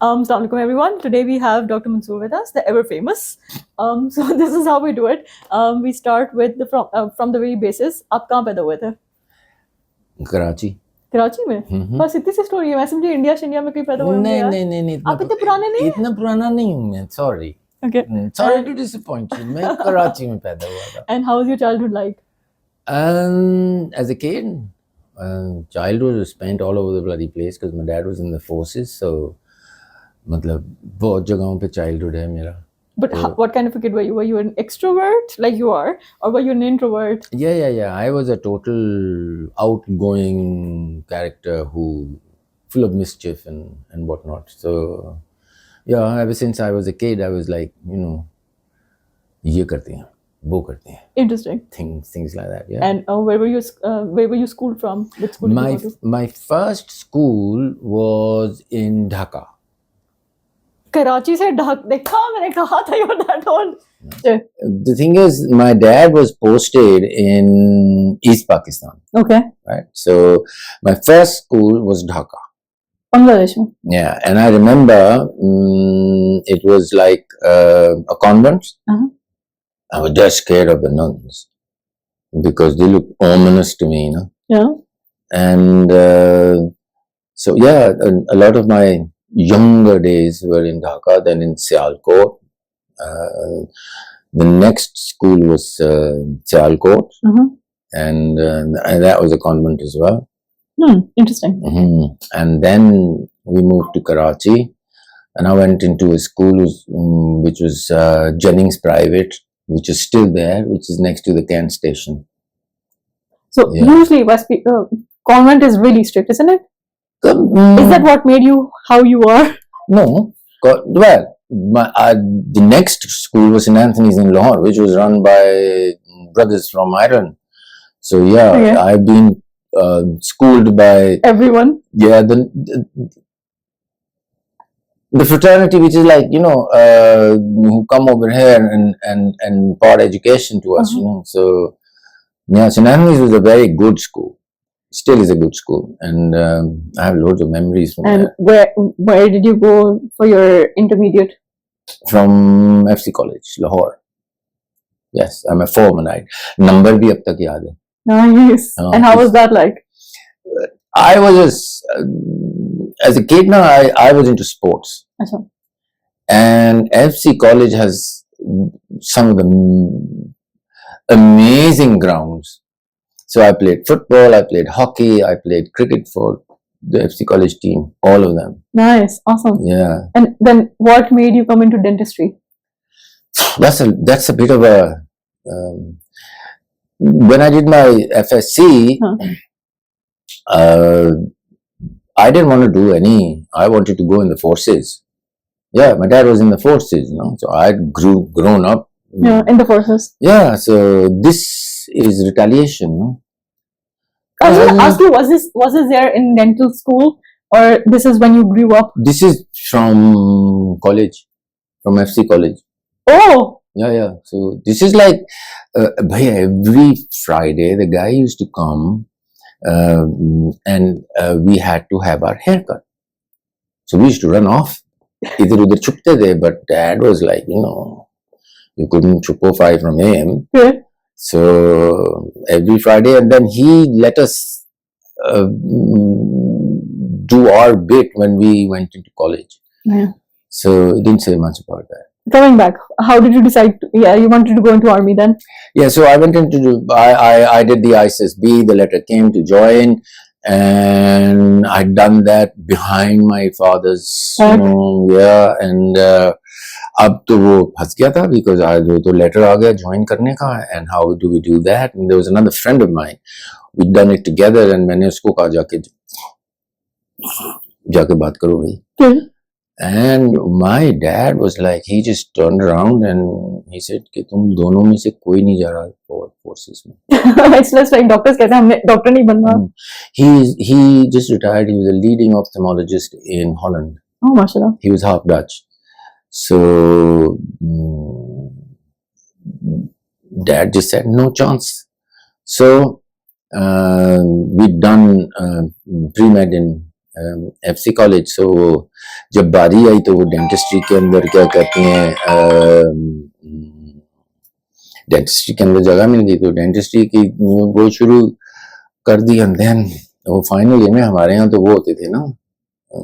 Assalamu alaikum everyone. Today we have Dr. Mansoor with us, the ever famous. So this is how we do it. We start with from the very basis. आप कहाँ पैदा हुए थे? कराची। कराची में? बस इतनी सी story है। मैं समझी इंडिया में कहीं पैदा हुए होंगे यार। नहीं आप इतने पुराने नहीं? इतना पुराना नहीं हूँ मैं, sorry. Okay. Sorry to disappoint you. मैं कराची में पैदा हुआ था. And how was your childhood like? As a kid, childhood was spent all over the bloody place because my dad was in the forces, so मतलब बहुत जगहों पे childhood है मेरा. But what kind of a kid were you? Were you an extrovert like you are, or were you an introvert? Yeah. I was a total outgoing character who full of mischief and whatnot. So yeah, ever since I was a kid, I was like, ये करते हैं, वो करते हैं. Interesting. Things like that. Yeah. And where were you schooled from? Which school did you go to? My first school was in Dhaka. Karachi से देखा मैंने कहा था you were that old. The thing is, my dad was posted in East Pakistan. Okay. Right. So my first school was Dhaka. Bangladesh. Yeah, and I remember it was like a convent. I was just scared of the nuns because they looked ominous to me, Yeah. And so yeah, a lot of my younger days were in Dhaka, then in Sialkot. The next school was Sialkot, and that was a convent as well. Interesting. And then we moved to Karachi, and I went into a school which was Jennings Private, which is still there, which is next to the Kent station. So usually, convent is really strict, isn't it? Is that what made you how you are? No. Well, the next school was in Anthony's in Lahore, which was run by brothers from Ireland. So yeah. I've been schooled by everyone. Yeah, the fraternity, which is like who come over here and impart education to us. So yeah, St. Anthony's was a very good school. Still is a good school, and I have loads of memories from there. And where did you go for your intermediate? From FC College, Lahore. Yes, I'm a Foremanite. Number bhi ab tak yaad hai. Nice. And how was that like? I was as a kid now, I was into sports. Achha. And FC College has some of the amazing grounds. So I played football, I played hockey, I played cricket for the FC College team, all of them. Nice, awesome. Yeah. And then what made you come into dentistry? That's a bit of a when I did my FSC, I didn't want to do any. I wanted to go in the forces. Yeah, my dad was in the forces, so I grown up. Yeah, in the forces. Yeah, so this is retaliation, I was going to ask you, was this there in dental school, or this is when you grew up? This is from college, from FC College. Oh! Yeah. So this is like, every Friday, the guy used to come and we had to have our haircut. So we used to run off. Idhar udhar chupte the, but dad was like, you couldn't chupify from him. Yeah. So every Friday, and then he let us do our bit when we went into college. Yeah. So he didn't say much about that. Coming back, how did you decide? You wanted to go into army then? Yeah, so I went into I did the ISSB. The letter came to join, and I'd done that behind my father's. And अब तो वो फंस गया था because तो letter आ गया join करने का, and how do we do that? And there was another friend of mine. We'd done it together, and मैंने उसको कहा जाके बात करो भाई. And my dad was like, he just turned around and he said कि तुम दोनों में से कोई नहीं जा रहा forces में. It's just like doctors कहते हैं हमने doctor नहीं बनना. He just retired. He was a leading ophthalmologist in Holland. Oh, mashallah. He was half Dutch. So dad just said no chance. So we'd done pre-med in FC college. So जब बारी आई तो वो dentistry के अंदर क्या कहते हैं, dentistry के अंदर जगह मिल गई तो डेंटिस्ट्री की वो शुरू कर दी. एंड देन वो फाइनल ईयर में हमारे यहाँ तो वो होते थे ना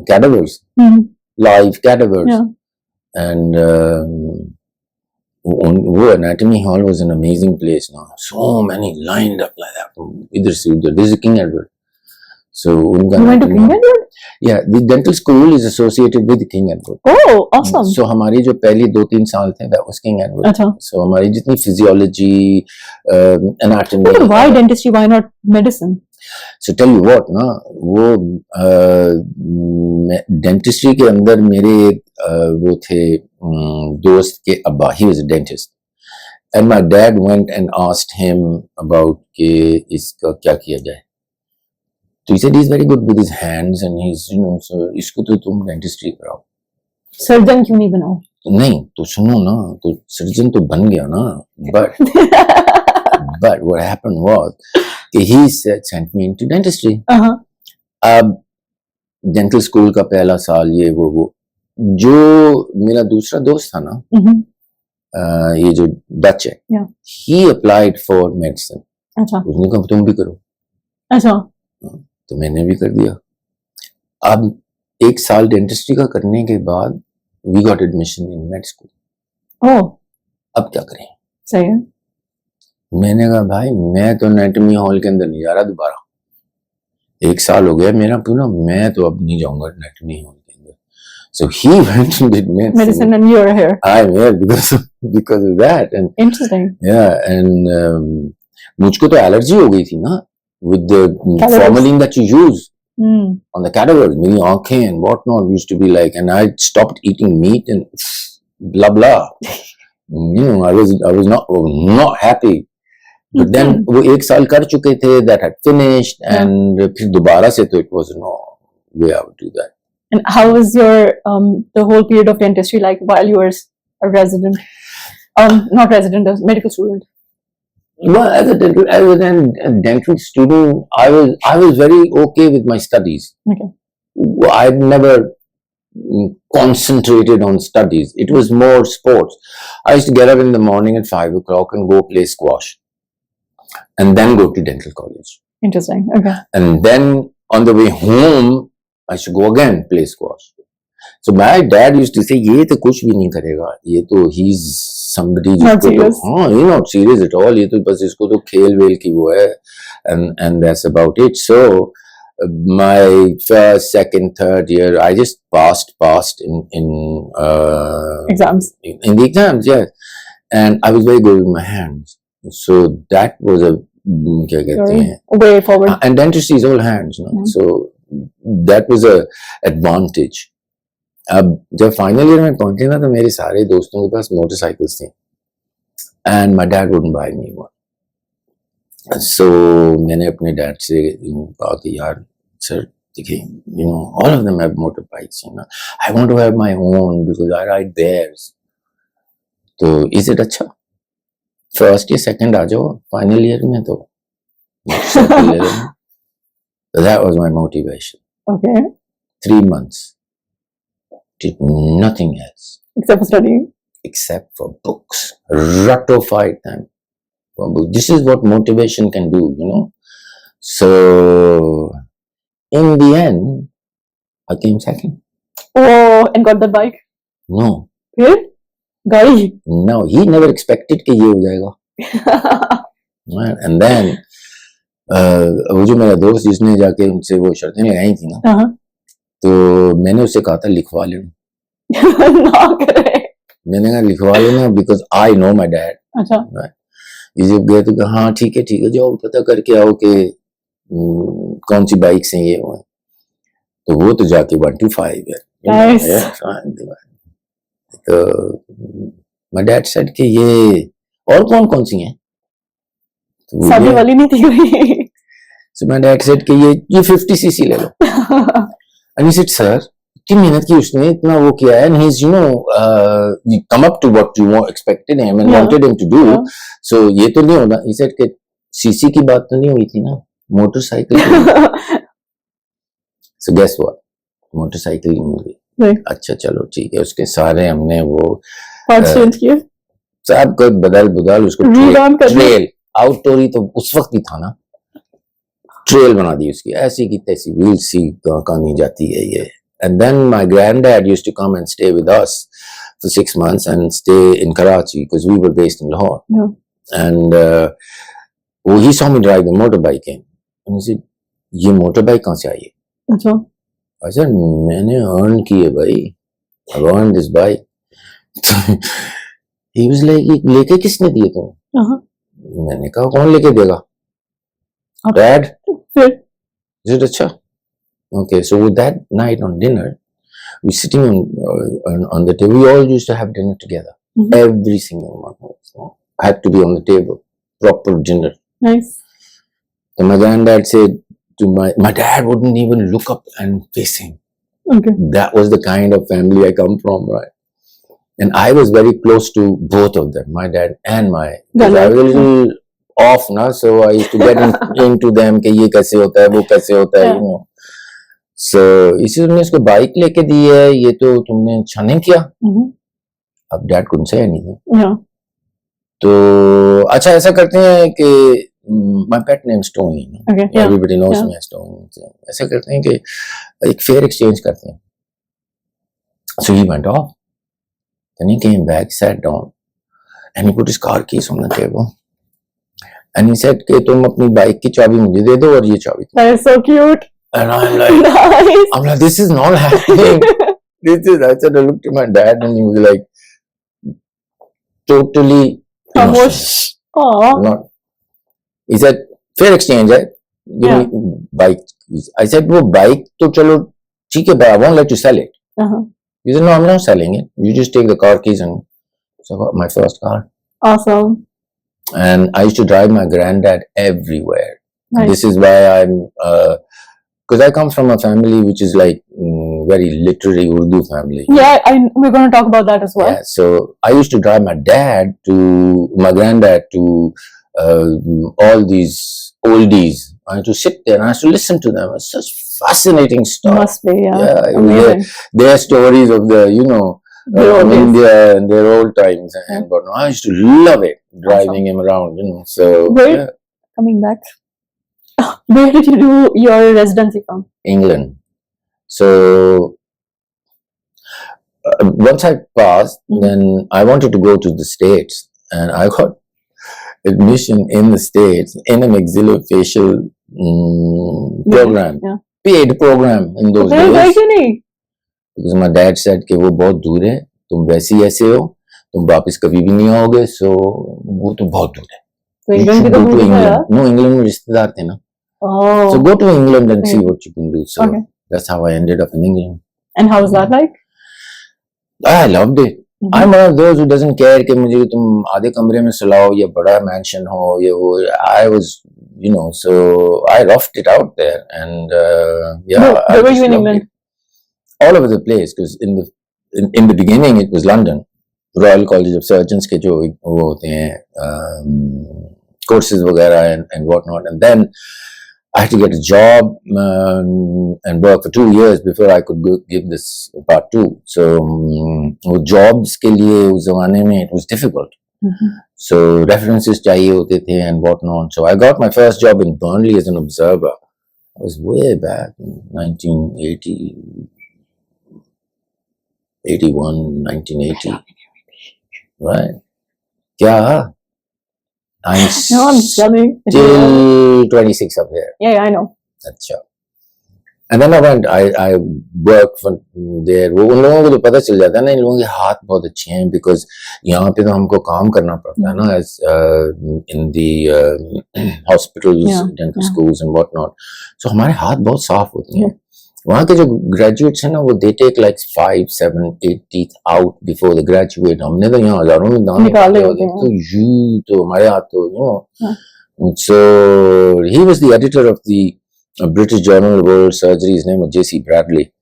कैडावर्स, लाइव कैडावर्स. एंड वो anatomy hall was an amazing place. ना so many lined up like that, इधर से उधर. This is King Edward. So उनका yeah, the dental school is associated with King Edward. Oh, awesome. So हमारी जो पहली 2-3 साल थे that was King Edward. अच्छा. So हमारी जितनी physiology, anatomy. But why dentistry? Why not medicine? So tell you what, ना वो dentistry के अंदर मेरे वो थे दोस्त के अब्बा. He was a dentist. And my dad went and asked him about कि इसका क्या किया जाए. So he said he's very good with his hands and he's, you know, so इसको तो तुम डेंटिस्ट्री कराओ. सर्जन क्यों नहीं बनाओ? नहीं तो सुनो ना, तो सर्जन तो बन गया ना. But what happened was कि he sent me into dentistry. अब डेंटल स्कूल का पहला साल ये वो जो मेरा दूसरा दोस्त था ना, ये जो डच है, he applied for medicine. अच्छा. उसने कहा तुम भी करो. अच्छा. तो मैंने भी कर दिया. अब 1 साल डेंटिस्ट्री का करने के बाद we got admission in med school. Oh. अब क्या करें? सही है. मैंने कहा भाई मैं तो एनाटॉमी हॉल के अंदर नहीं जा रहा दोबारा. 1 साल हो गया मेरा पूरा, मैं तो अब नहीं जाऊंगा एनाटॉमी हॉल के अंदर. So he went and did medicine and you're here. I'm here because of that. And interesting. Yeah, and मुझको तो एलर्जी हो गई थी ना with the formalin that you use on the cadavers. मेरी आंखें and whatnot used to be like, and I stopped eating meat and blah blah. You know, I was not happy. But then वो 1 साल कर चुके थे, that had finished, and फिर दोबारा से तो it was no way I would do that. And how was your the whole period of dentistry like while you were a resident? Not resident, a medical student. Well, as a dental student, I was very okay with my studies. Okay. I never concentrated on studies. It was more sports. I used to get up in the morning at 5 o'clock and go play squash, and then go to dental college. Interesting. Okay. And then on the way home, I should go again play squash. So my dad used to say, "ये तो कुछ भी नहीं करेगा. ये तो he's somebody not serious. हाँ, he's not serious at all. ये तो बस इसको तो खेल वेल की वो है, and that's about it." So my first, second, third year, I just passed in exams. In the exams, yes. And I was very good with my hands. So that was a क्या कहते हैं way forward. And dentistry is all hands, no? So that was a advantage. अब जब final year में पहुंचे ना तो मेरे सारे दोस्तों के पास मोटरसाइकिल्स थी and my dad wouldn't buy me one. So मैंने अपने डैड से कहा कि यार सर देखिए, you know all of them have motor bikes, you know I want to have my own because I ride theirs. तो is it अच्छा first या सेकंड आ जाओ फाइनल ईयर में तो साइकिल ले लेना. That was my motivation. Okay. 3 months. Did nothing else except for studying, except for books. Ratified them for books. This is what motivation can do, you know. So in the end I came second. Oh, and got the bike? No. Really? Guy? No, he never expected कि ये हो जाएगा. And then वो जो मेरा दोस्त जिसने जाके उनसे वो शर्तें लगाई थी ना, तो मैंने उससे कहा था लिखवा लेना. ना करे. मैंने कहा लिखवा लेना because I know my dad. अच्छा. ये जब गए तो कहा हाँ ठीक है जाओ पता करके आओ कि कौन सी बाइक्स हैं ये वो. तो वो तो जाके 125 है. तो माई डैड सेड कि ये और कौन सी हैं. शादी वाली नहीं थी कोई. सो माई डैड सेड कि ये 50cc ले लो. And he said, sir, इतनी मेहनत की उसने इतना वो किया है, and he's come up to what you expected him and wanted him to do. So ये तो नहीं होगा. He said कि सीसी की बात तो नहीं हुई थी ना, motorcycle. So guess what? Motorcycle ही मिल गई। Right. अच्छा चलो ठीक है, उसके सारे हमने वो Parts change किए, सब कुछ बदल उसको Revamp कर दिया। ट्रेल आउटडोर ही तो उस वक्त ही था ना, ट्रेल बना दी उसकी, ऐसी की तैसी व्हील सी कहाँ नहीं जाती है ये। And then my granddad used to come and stay with us for 6 months and stay in Karachi because we were based in Lahore. Yeah. And he saw me drive the motorbike in. And he said, ये motorbike कहाँ से आई है? अच्छा, I said, मैंने earn की है भाई, I've earned this bike. He was like, ये लेके किसने दिए तुम? मैंने कहा कौन लेके देगा? Dad? फिर Is it अच्छा? Okay, so with that night on dinner, we sitting on the table. We all used to have dinner together. Every single one of us had to be on the table, proper dinner. Nice. So my granddad said to my dad wouldn't even look up and face him. Okay. That was the kind of family I come from, right? And I was very close to both of them, my dad and my. I was a little off, na, so I used to get into them कि ये कैसे होता है, वो कैसे होता है, you know. So इसी तुमने इसको बाइक लेके दी है, ये तो तुमने अच्छा नहीं किया। अब dad couldn't say anything. Yeah. तो अच्छा ऐसा करते हैं कि my pet name is Tony. Okay. Yeah. Everybody knows me as Tony. So, ऐसा करते हैं कि एक fair exchange करते हैं. So he went off. Then he came back, sat down, and he put his car keys on the table. And he said कि तुम अपनी बाइक की चाबी मुझे दे दो और ये चाबी। That is so cute. And I'm like, Nice. I'm like, this is not happening. I said, I looked at my dad and he was like, totally Khamosh. Aww. not. He said, fair exchange है, give me bike. I said, वो bike तो चलो ठीक है, but I won't let you sell it. He said, no, I'm not selling it. You just take the car keys. And so I got my first car. Awesome. And I used to drive my granddad everywhere. Nice. This is why I'm, because I come from a family which is like very literary Urdu family. Yeah, we're going to talk about that as well. Yeah, so I used to drive my granddad to all these oldies. I had to sit there and I had to listen to them. It's such fascinating stuff. Must be, yeah. Yeah, their stories of the, you know, India and their old times and whatnot. I used to love it, driving him around, you know. So, coming back, where did you do your residency from? England. So, once I passed, then I wanted to go to the States, and I got admission in the States in a maxillofacial program, paid program in those days. Because my dad said कि वो बहुत दूर है, तुम वैसे ही ऐसे हो, तुम वापस कभी भी नहीं आओगे, so वो तो बहुत दूर है. तो इंग्लैंड की तो दूर है. No, England में रिश्तेदार थे ना. Oh. So go to England and see what you can do. So that's how I ended up in England. And how was that like? I loved it. I'm one of those who doesn't care कि मुझे तुम आधे कमरे में सुलाओ या बड़ा mansion हो या वो. I was, you know, so I roughed it out there and Where were you in England? All over the place, because in the beginning it was London, Royal College of Surgeons के जो वो होते हैं courses वगैरह and whatnot, and then I had to get a job and work for 2 years before I could give this part 2. So वो jobs के लिए उस ज़माने में it was difficult. So references चाहिए होते थे and whatnot. So I got my first job in Burnley as an observer. I was way back in 1980. 1980, right? Yeah. No, I'm studying. Till 26 up here. Yeah, I know. अच्छा. And then I worked for there. वो उन लोगों को तो पता चल जाता है ना, इन लोगों के हाथ बहुत अच्छे हैं, because यहाँ पे तो हमको काम करना पड़ता है ना, as in the hospitals, dental schools and whatnot. So हमारे हाथ बहुत साफ होते हैं. वहाँ के जो graduates हैं ना, वो they take like 5, 7, 8 teeth out before they graduate. हमने तो यहाँ हजारों में दांत निकाले होते हैं. तो यू तो हमारे हाथ तो, you know. So he was the editor of the British Journal of Oral Surgery. His name was J.C. Bradley,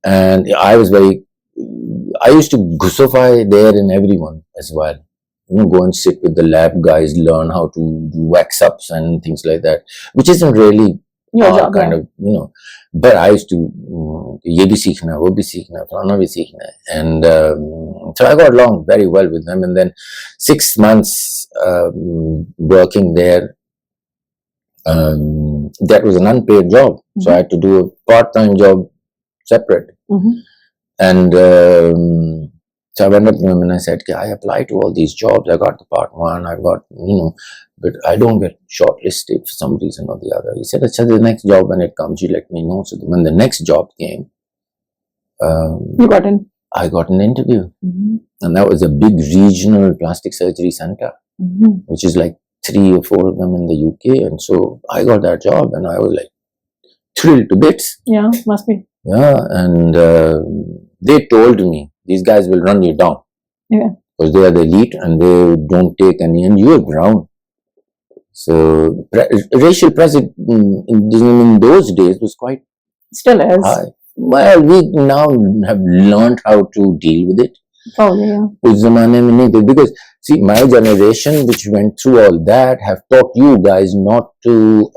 and I used to gussify there in everyone as well. You know, go and sit with the lab guys, learn how to do wax ups and things like that, which isn't really Your job, kind of, but I used to, ye bhi seekhna, wo bhi seekhna, falana bhi seekhna. And so I got along very well with them. And then 6 months working there, that was an unpaid job. So I had to do a part-time job separate. And so I went up to him and I said, I applied to all these jobs. I got the part one, I got, but I don't get shortlisted for some reason or the other. He said, the next job, when it comes, you let me know. So when the next job came, you got in. I got an interview. And that was a big regional plastic surgery center, which is like 3 or 4 of them in the UK. And so I got that job and I was like thrilled to bits. Yeah, must be. Yeah, and they told me, these guys will run you down. Yeah. Because they are the elite and they don't take any, and you are brown. So racial pressure in those days was quite still is high. Well, we now have learned how to deal with it. Probably, yeah. Because see, my generation, which went through all that, have taught you guys not to.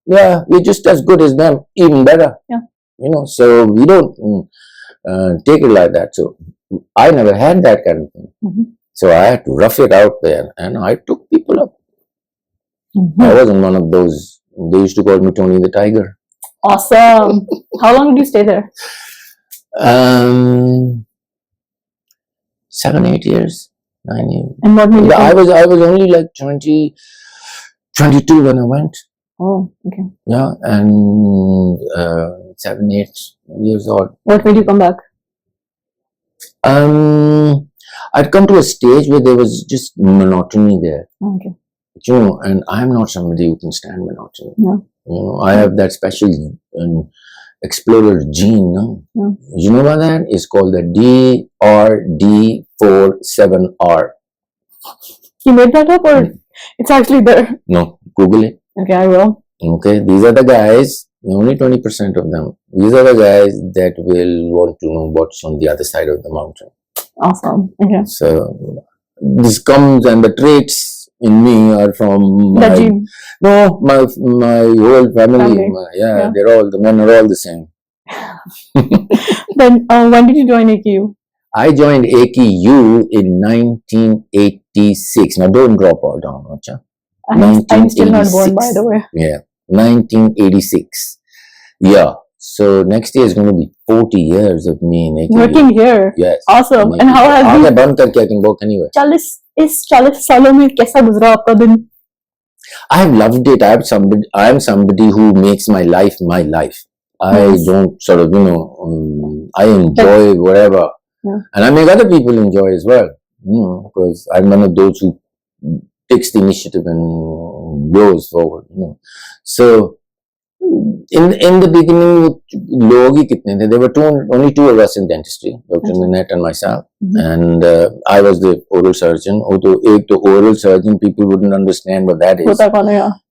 Yeah, we're just as good as them, even better. Yeah. So we don't take it like that. So I never had that kind of thing. So I had to rough it out there, and I took people up. I wasn't one of those. They used to call me Tony the Tiger. Awesome. How long did you stay there? 7, 8 years, 9 years. And what made you I was only like 22 when I went. Oh, okay. Yeah, and 7, 8 years old. What made you come back? I'd come to a stage where there was just monotony there. Okay. And I'm not somebody who can stand monotony. Yeah. I have that special explorer gene. No? Yeah. You know what that is called? The DRD47R. You made that up, or it's actually there? No, Google it. Okay, I will. Okay, these are the guys, only 20% of them. These are the guys that will want to know what's on the other side of the mountain. Awesome. Okay. So this comes, and the traits in me are from my gene. No, my whole family. Yeah, the men are all the same. Then when did you join AKU? I joined AKU in 1986. Now don't drop all down, Acha. I'm still not born, by the way. Yeah, 1986. Yeah. So next year is going to be 40 years of me in AKU. Working here? Yes. Awesome. And how has you... बंद करके I can work anywhere. 40 सालों में कैसा गुजरा आपका दिन? I have loved it. I am somebody who makes my life my life. I don't sort of, I enjoy whatever. Yeah. And I make other people enjoy as well. Because I'm one of those who takes the initiative and goes forward. So in the beginning, there were only 2 of us in dentistry, Dr. Nanette and myself, and I was the oral surgeon. Although the oral surgeon, people wouldn't understand what that is.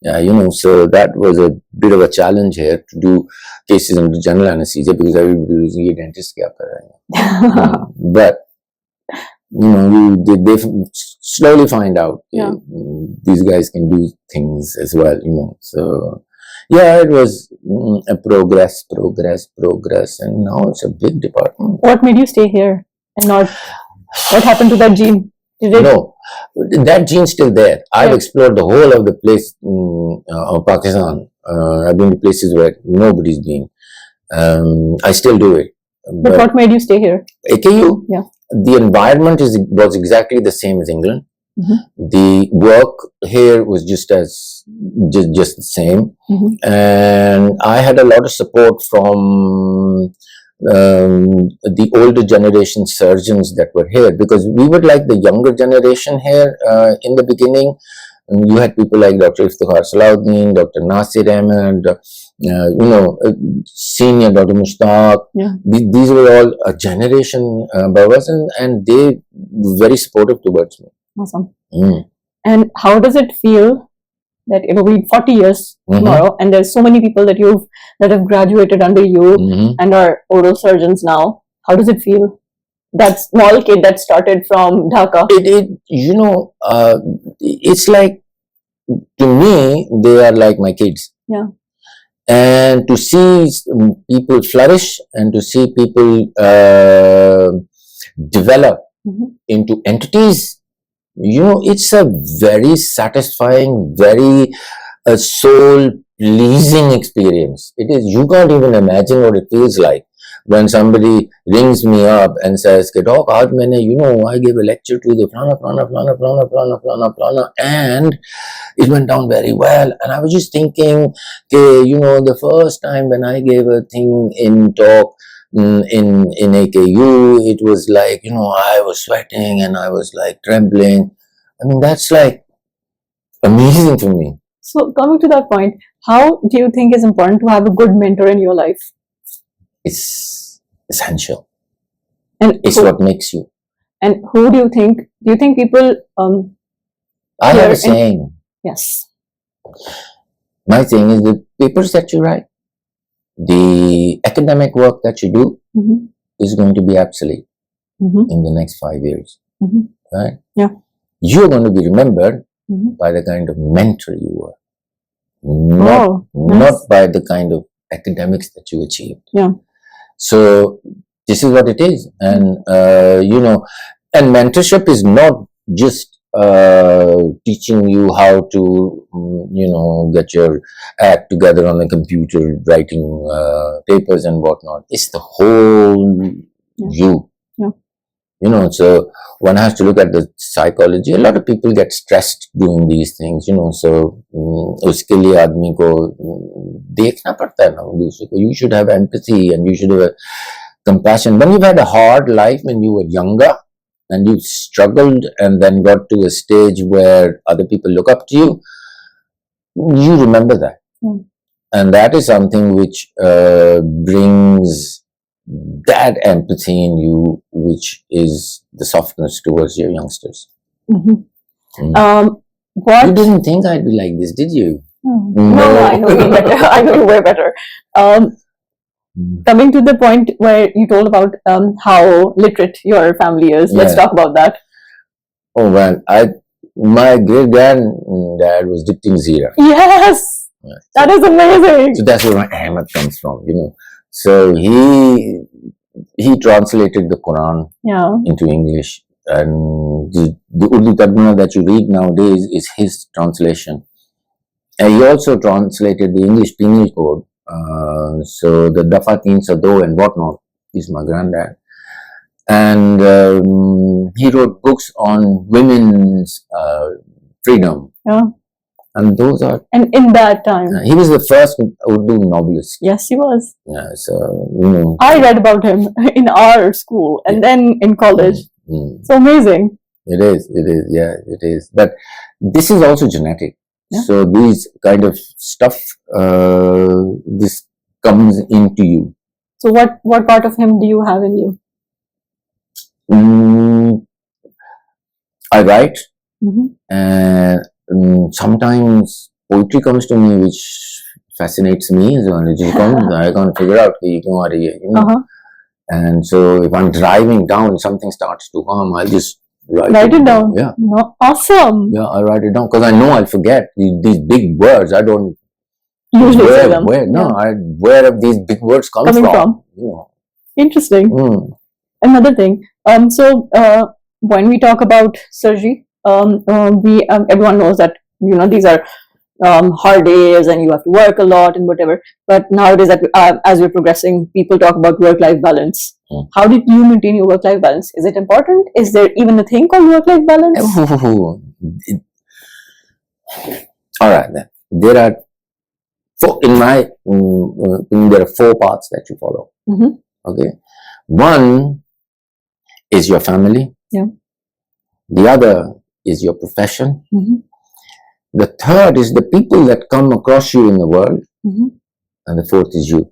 Yeah, so that was a bit of a challenge here to do cases under general anesthesia because everybody was using a dentist. But they slowly find out these guys can do things as well. So. Yeah, it was a progress, and now it's a big department. What made you stay here and not? What happened to that gene? No, that gene's still there. I've explored the whole of the place of Pakistan. I've been to places where nobody's been. I still do it. But what made you stay here? AKU? Yeah. The environment was exactly the same as England. The work here was just the same, and I had a lot of support from the older generation surgeons that were here, because we were like the younger generation here in the beginning. You had people like Dr. Iftikhar Salahuddin, Dr. Nasir Ahmed, senior Dr. Mushtaq. Yeah. These were all a generation above us, and they were very supportive towards me. Awesome. And how does it feel that it will be 40 years tomorrow, and there's so many people that have graduated under you and are oral surgeons now? How does it feel? That small kid that started from Dhaka. It's like to me, they are like my kids. Yeah. And to see people flourish and to see people develop into entities, it's a very satisfying, very soul pleasing experience. It is. You can't even imagine what it feels like when somebody rings me up and says, "Doc, aaj maine, I gave a lecture to the plana, and it went down very well." And I was just thinking, the first time when I gave a thing in talk in AKU, it was like, I was sweating and I was like trembling. I mean, that's like amazing for me. So coming to that point, how do you think is important to have a good mentor in your life? It's essential. And it's what makes you. And who do you think people I have a saying. Yes. My thing is the papers that you write, the academic work that you do is going to be obsolete in the next 5 years. Right? Yeah. You're going to be remembered by the kind of mentor you were. Not by the kind of academics that you achieved. Yeah. So this is what it is. And, and mentorship is not just teaching you how to, get your act together on the computer, writing papers and whatnot. It's the whole you. Yeah. So one has to look at the psychology. A lot of people get stressed doing these things, so uske liye aadmi ko dekhna padta hai na dusre ko. You should have empathy and you should have compassion. When you've had a hard life when you were younger and you struggled and then got to a stage where other people look up to you, you remember that. And that is something which brings that empathy in you, which is the softness towards your youngsters. What? You didn't think I'd be like this, did you? No, I know you better. I know you way better. Coming to the point where you told about how literate your family is, let's talk about that. Oh well, my great granddad was dicting Zira. Yes, that is amazing. So that's where my Ahmad comes from, So he translated the Quran into English, and the Urdu Tarjuma that you read nowadays is his translation. And he also translated the English Penal Code. So the Dafa Teen Sado and whatnot is my granddad. And he wrote books on women's freedom. Yeah. And those are... And in that time... he was the first Urdu novelist. Yes, he was. Yeah, so, I read about him in our school and then in college. So amazing. It is, yeah, it is. But this is also genetic. Yeah. So these kind of stuff, this comes into you. So what part of him do you have in you? I write, and sometimes poetry comes to me, which fascinates me. So I can't figure out. And so if I'm driving down, something starts to come, I'll just write it down. Yeah. No, awesome. Yeah, I write it down because I know I'll forget these big words. I don't usually say them. Where have these big words coming from? Interesting. Another thing. So when we talk about surgery, everyone knows that these are hard days and you have to work a lot and whatever. But nowadays, as we're progressing, people talk about work-life balance. How did you maintain your work-life balance? Is it important? Is there even a thing called work-life balance? All right, then. There are there are 4 parts that you follow. Okay, one is your family. Yeah. The other is your profession. The third is the people that come across you in the world. And the fourth is you.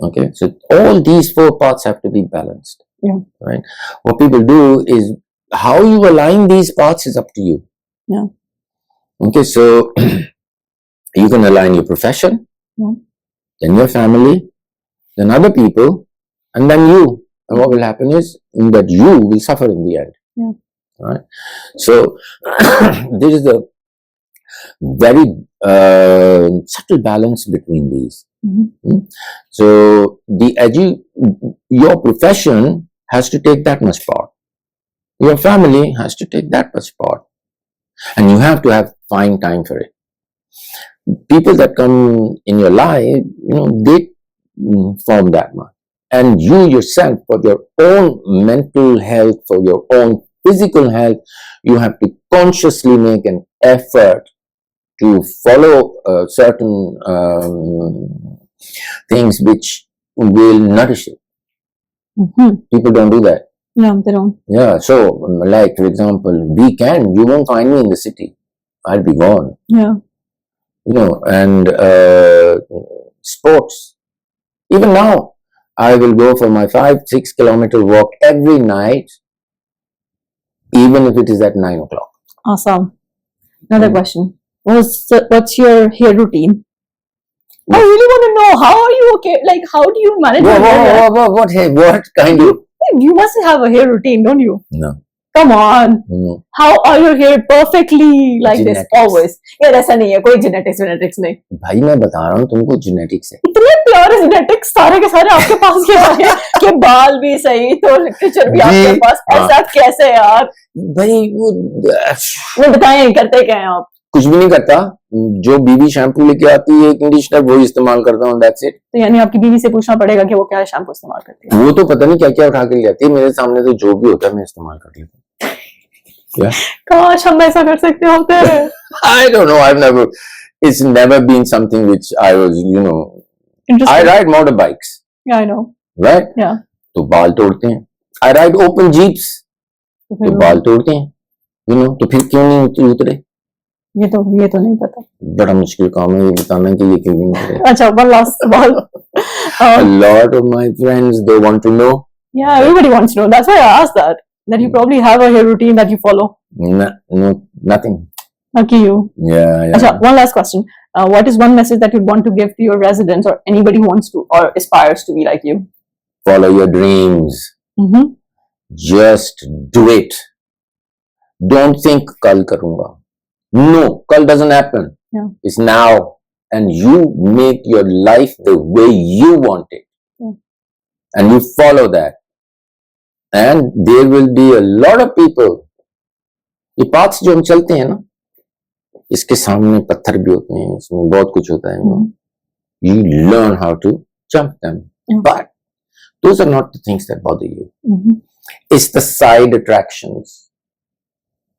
Okay, so all these 4 parts have to be balanced. Yeah. Right. What people do is how you align these parts is up to you. Yeah. Okay, so you can align your profession, then your family, then other people, and then you. And what will happen is that you will suffer in the end. Yeah. Right. So this is very subtle balance between these. So your profession has to take that much part. Your family has to take that much part. And you have to have fine time for it. People that come in your life, they form that much. And you yourself, for your own mental health, for your own physical health, you have to consciously make an effort to follow certain things which will nourish it. People don't do that. No, they don't. Yeah, so like for example, you won't find me in the city. I'll be gone. Yeah. And sports. Even now, I will go for my 5-6 kilometer walk every night, even if it is at 9 o'clock. Awesome. Another question. What's your hair routine? I really want to know, how are you okay? Like, how do you manage your hair? What kind of? You must have a hair routine, don't you? No. Come on. No. How are your hair perfectly like Genetics. this always? Yeah, ऐसा नहीं है, कोई genetics नहीं. भाई मैं बता रहा हूँ तुमको genetics है. इतने प्योर genetics सारे के सारे आपके पास के हैं कि बाल भी सही तो लिटरेचर भी आपके पास. ऐसा कैसे यार? भाई वो बताएं करते क्या हैं आप? कुछ भी नहीं करता. जो बीवी शैम्पू लेके आती है कंडीशनर वो इस्तेमाल करता हूँ. That's it. तो यानी आपकी बीवी से पूछना पड़ेगा कि वो क्या शैम्पू इस्तेमाल करती है. वो तो पता नहीं क्या क्या उठा के ले आती है. मेरे सामने तो जो भी होता है मैं इस्तेमाल कर लेता हूँ. काश हम ऐसा कर सकते होते. I don't know. It's never been something which I was, I ride motorbikes. Yeah, I know. Right? Yeah. तो बाल तोड़ते हैं. I ride open jeeps. तो बाल तोड़ते हैं. तो फिर क्यों नहीं उतरे? ये तो नहीं पता. बड़ा मुश्किल काम है ये बताना कि ये क्यों नहीं उतरे. अच्छा, one last सवाल. A lot of my friends, they want to know. Yeah, everybody wants to know. That's why I asked that. That you probably have a hair routine that you follow. No, nothing. Lucky you. Yeah. Achha, one last question. What is one message that you'd want to give to your residents or anybody who wants to or aspires to be like you? Follow your dreams. Just do it. Don't think kal karunga. No, kal doesn't happen. Yeah. It's now. And you make your life the way you want it. And you follow that. And there will be a lot of people. ये paths जो हम चलते हैं ना, इसके सामने पत्थर भी होते हैं, इसमें बहुत कुछ होता है. You learn how to jump them. But those are not the things that bother you. It's the side attractions.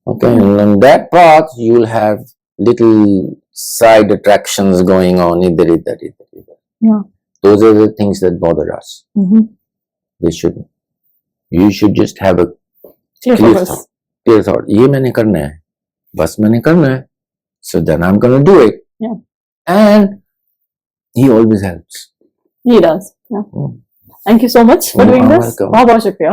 Okay, and on that path you'll have little side attractions going on. Either. Yeah. Those are the things that bother us. They shouldn't. You should just have a clear thought. ये मैंने करना है, बस मैंने करना है. So then I'm going to do it. Yeah. And he always helps. He does. Yeah. Thank you so much for doing this. Welcome. बहुत शुक्रिया.